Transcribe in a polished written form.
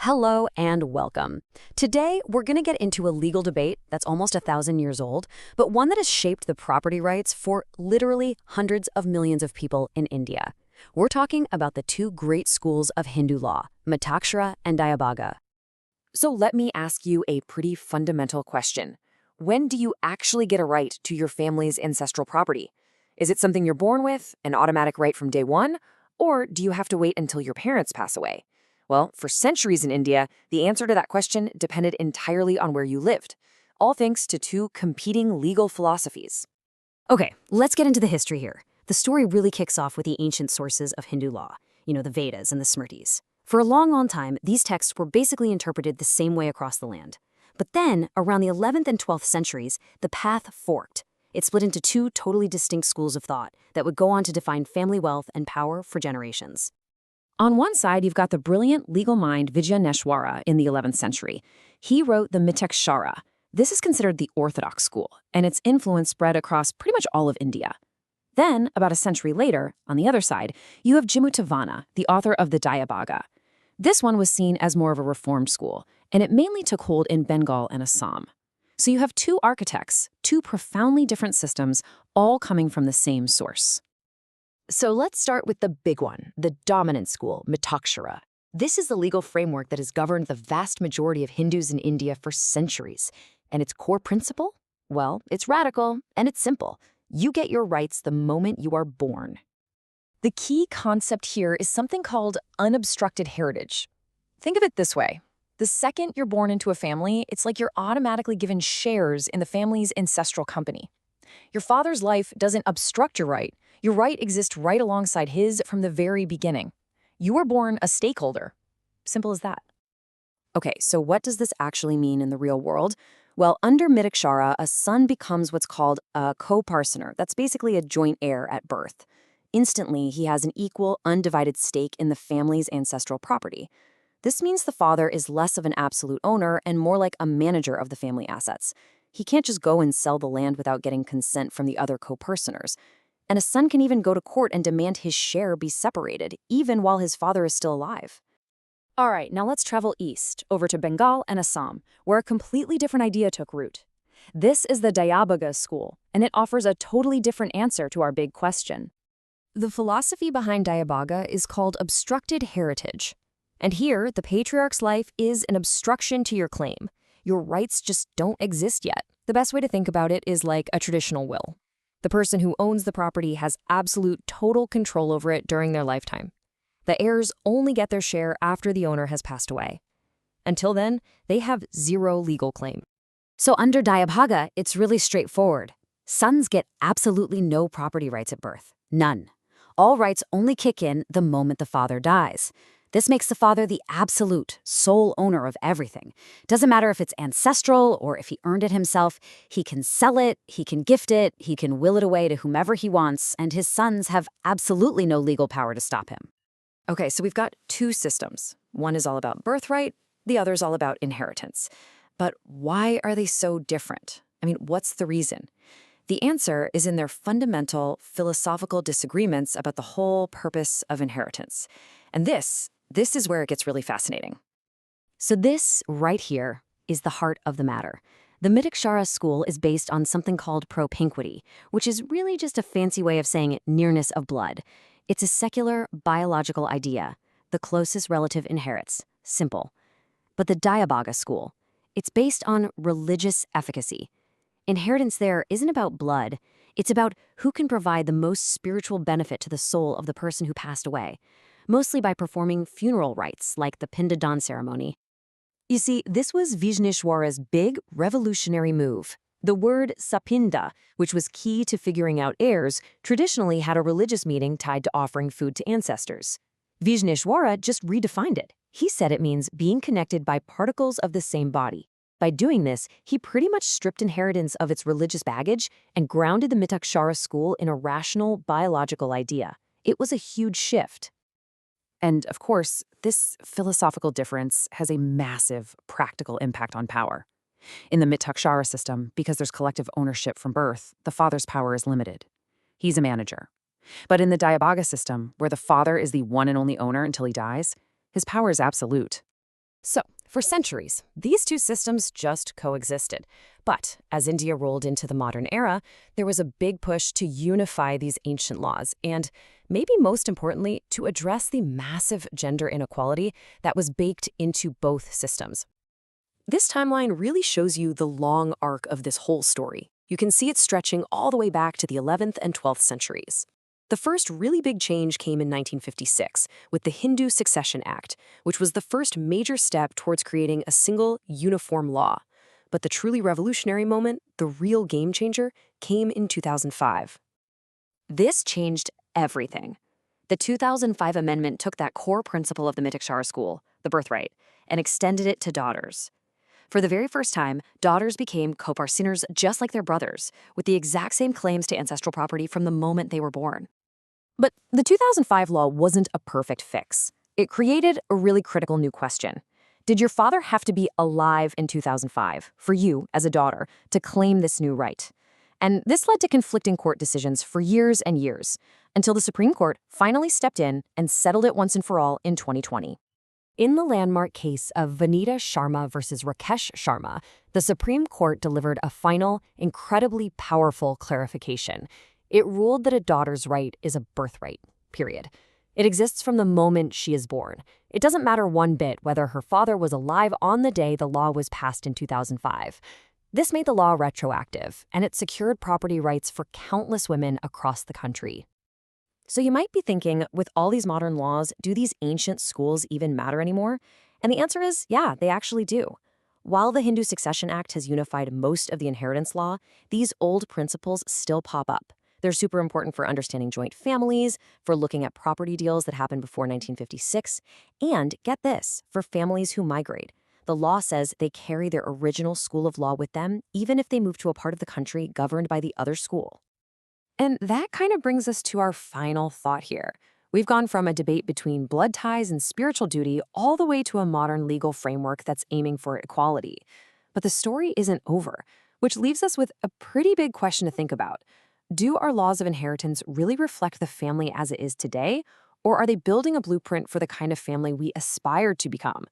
Hello and welcome. Today, we're going to get into a legal debate that's almost 1,000 years old, but one that has shaped the property rights for literally hundreds of millions of people in India. We're talking about the two great schools of Hindu law, Mitakshara and Dayabhaga. So let me ask you a pretty fundamental question. When do you actually get a right to your family's ancestral property? Is it something you're born with, an automatic right from day one, or do you have to wait until your parents pass away? Well, for centuries in India, the answer to that question depended entirely on where you lived, all thanks to two competing legal philosophies. Okay, let's get into the history here. The story really kicks off with the ancient sources of Hindu law, the Vedas and the Smritis. For a long time, these texts were basically interpreted the same way across the land. But then, around the 11th and 12th centuries, the path forked. It split into two totally distinct schools of thought that would go on to define family wealth and power for generations. On one side, you've got the brilliant legal mind Vijnaneshwara in the 11th century. He wrote the Mitakshara. This is considered the orthodox school, and its influence spread across pretty much all of India. Then, about a century later, on the other side, you have Jimutavahana, the author of the Dayabhaga. This one was seen as more of a reformed school, and it mainly took hold in Bengal and Assam. So you have two architects, two profoundly different systems, all coming from the same source. So let's start with the big one, the dominant school, Mitakshara. This is the legal framework that has governed the vast majority of Hindus in India for centuries. And its core principle? Well, it's radical and it's simple. You get your rights the moment you are born. The key concept here is something called unobstructed heritage. Think of it this way. The second you're born into a family, it's like you're automatically given shares in the family's ancestral company. Your father's life doesn't obstruct your right. Your right exists right alongside his from the very beginning. You are born a stakeholder. Simple as that. Okay, so what does this actually mean in the real world? Well, under Mitakshara, a son becomes what's called a co-parsoner. That's basically a joint heir at birth. Instantly, he has an equal, undivided stake in the family's ancestral property. This means the father is less of an absolute owner and more like a manager of the family assets. He can't just go and sell the land without getting consent from the other co-parsoners. And a son can even go to court and demand his share be separated, even while his father is still alive. All right, now let's travel east, over to Bengal and Assam, where a completely different idea took root. This is the Dayabhaga school, and it offers a totally different answer to our big question. The philosophy behind Dayabhaga is called obstructed heritage. And here, the patriarch's life is an obstruction to your claim. Your rights just don't exist yet. The best way to think about it is like a traditional will. The person who owns the property has absolute total control over it during their lifetime. The heirs only get their share after the owner has passed away. Until then, they have zero legal claim. So under Dayabhaga, it's really straightforward. Sons get absolutely no property rights at birth. None. All rights only kick in the moment the father dies. This makes the father the absolute, sole owner of everything. Doesn't matter if it's ancestral or if he earned it himself. He can sell it, he can gift it, he can will it away to whomever he wants, and his sons have absolutely no legal power to stop him. Okay, so we've got two systems. One is all about birthright, the other is all about inheritance. But why are they so different? I mean, what's the reason? The answer is in their fundamental philosophical disagreements about the whole purpose of inheritance. And this is where it gets really fascinating. So this, right here, is the heart of the matter. The Mitakshara school is based on something called Propinquity, which is really just a fancy way of saying nearness of blood. It's a secular, biological idea. The closest relative inherits. Simple. But the Dayabhaga school, it's based on religious efficacy. Inheritance there isn't about blood. It's about who can provide the most spiritual benefit to the soul of the person who passed away, mostly by performing funeral rites like the Pindadan ceremony. You see, this was Vijnaneshwara's big revolutionary move. The word sapinda, which was key to figuring out heirs, traditionally had a religious meaning tied to offering food to ancestors. Vijnaneshwara just redefined it. He said it means being connected by particles of the same body. By doing this, he pretty much stripped inheritance of its religious baggage and grounded the Mitakshara school in a rational, biological idea. It was a huge shift. And of course, this philosophical difference has a massive practical impact on power. In the Mitakshara system, because there's collective ownership from birth, the father's power is limited. He's a manager. But in the Dayabhaga system, where the father is the one and only owner until he dies, his power is absolute. So, for centuries, these two systems just coexisted. But as India rolled into the modern era, there was a big push to unify these ancient laws and, maybe most importantly, to address the massive gender inequality that was baked into both systems. This timeline really shows you the long arc of this whole story. You can see it stretching all the way back to the 11th and 12th centuries. The first really big change came in 1956 with the Hindu Succession Act, which was the first major step towards creating a single, uniform law. But the truly revolutionary moment, the real game changer, came in 2005. This changed everything. The 2005 amendment took that core principle of the Mitakshara school, the birthright, and extended it to daughters. For the very first time, daughters became co-parceners just like their brothers, with the exact same claims to ancestral property from the moment they were born. But the 2005 law wasn't a perfect fix. It created a really critical new question. Did your father have to be alive in 2005 for you, as a daughter, to claim this new right? And this led to conflicting court decisions for years and years, until the Supreme Court finally stepped in and settled it once and for all in 2020. In the landmark case of Vanita Sharma versus Rakesh Sharma, the Supreme Court delivered a final, incredibly powerful clarification. It ruled that a daughter's right is a birthright, period. It exists from the moment she is born. It doesn't matter one bit whether her father was alive on the day the law was passed in 2005. This made the law retroactive, and it secured property rights for countless women across the country. So you might be thinking, with all these modern laws, do these ancient schools even matter anymore? And the answer is, yeah, they actually do. While the Hindu Succession Act has unified most of the inheritance law, these old principles still pop up. They're super important for understanding joint families, for looking at property deals that happened before 1956, and, get this, for families who migrate. The law says they carry their original school of law with them, even if they move to a part of the country governed by the other school. And that kind of brings us to our final thought here. We've gone from a debate between blood ties and spiritual duty all the way to a modern legal framework that's aiming for equality. But the story isn't over, which leaves us with a pretty big question to think about. Do our laws of inheritance really reflect the family as it is today, or are they building a blueprint for the kind of family we aspire to become,